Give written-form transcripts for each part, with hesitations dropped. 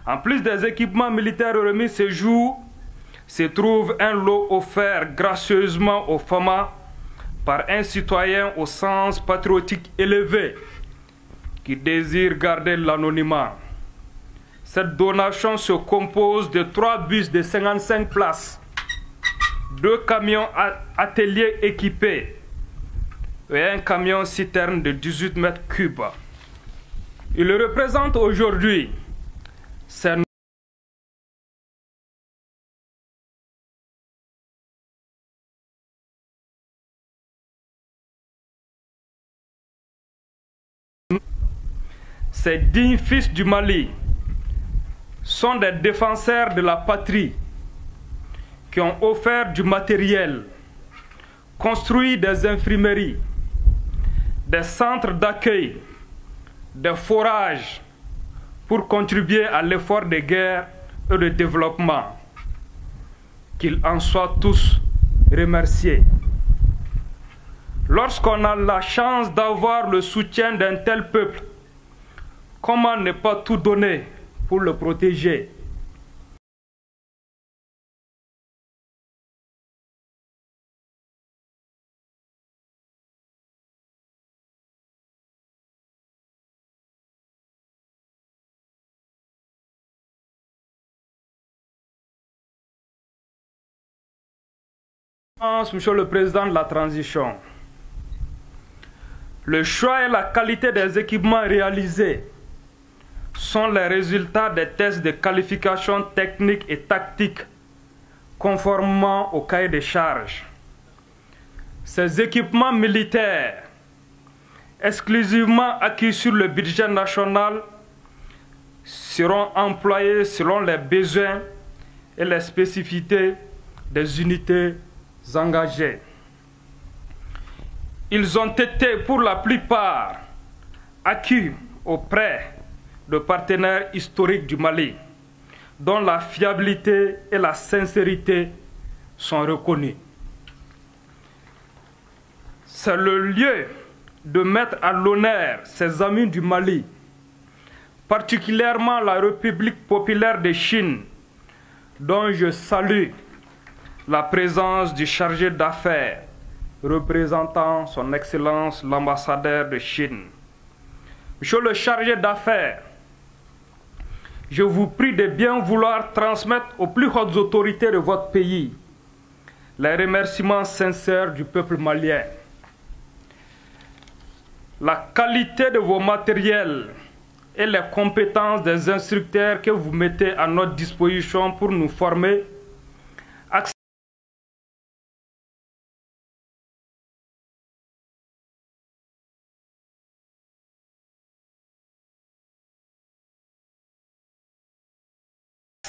En plus des équipements militaires remis ce jour, se trouve un lot offert gracieusement aux FAMA par un citoyen au sens patriotique élevé qui désire garder l'anonymat. Cette donation se compose de 3 bus de 55 places, 2 camions ateliers équipés et un camion citerne de 18 mètres cubes. Il représente aujourd'hui ces dignes fils du Mali sont des défenseurs de la patrie qui ont offert du matériel, construit des infirmeries, des centres d'accueil, des forages pour contribuer à l'effort de guerre et de développement. Qu'ils en soient tous remerciés. Lorsqu'on a la chance d'avoir le soutien d'un tel peuple, comment ne pas tout donner pour le protéger? Monsieur le Président de la Transition, le choix et la qualité des équipements réalisés sont les résultats des tests de qualification technique et tactique conformément au cahier des charges. Ces équipements militaires, exclusivement acquis sur le budget national, seront employés selon les besoins et les spécificités des unités engagés. Ils ont été pour la plupart acquis auprès de partenaires historiques du Mali, dont la fiabilité et la sincérité sont reconnues. C'est le lieu de mettre à l'honneur ces amis du Mali, particulièrement la République populaire de Chine, dont je salue la présence du chargé d'affaires représentant son Excellence l'ambassadeur de Chine. Monsieur le chargé d'affaires, je vous prie de bien vouloir transmettre aux plus hautes autorités de votre pays les remerciements sincères du peuple malien. La qualité de vos matériels et les compétences des instructeurs que vous mettez à notre disposition pour nous former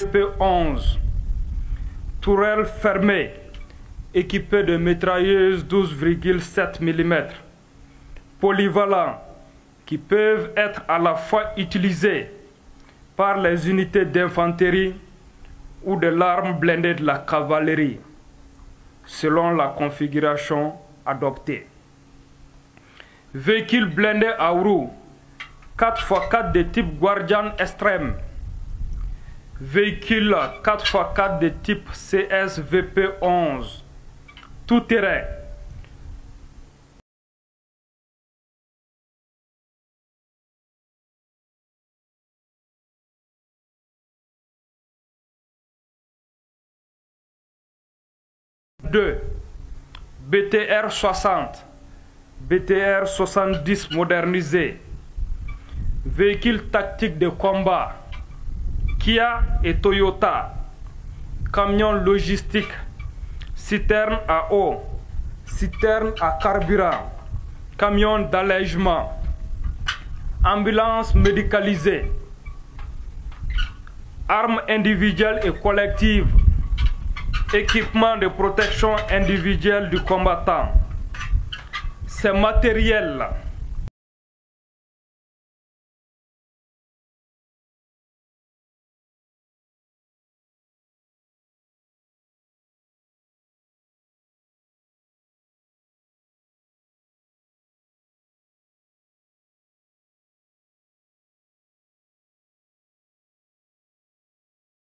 BP11, tourelle fermée, équipée de mitrailleuses 12,7 mm, polyvalents, qui peuvent être à la fois utilisés par les unités d'infanterie ou de l'arme blindée de la cavalerie, selon la configuration adoptée. Véhicules blindés à roues 4x4 de type Guardian extrême. Véhicule 4x4 de type CSVP11, tout terrain. Deux, BTR 60, BTR 70 modernisé, véhicule tactique de combat, Kia et Toyota, camions logistiques, citernes à eau, citernes à carburant, camions d'allègement, ambulances médicalisées, armes individuelles et collectives, équipements de protection individuelle du combattant. Ces matériels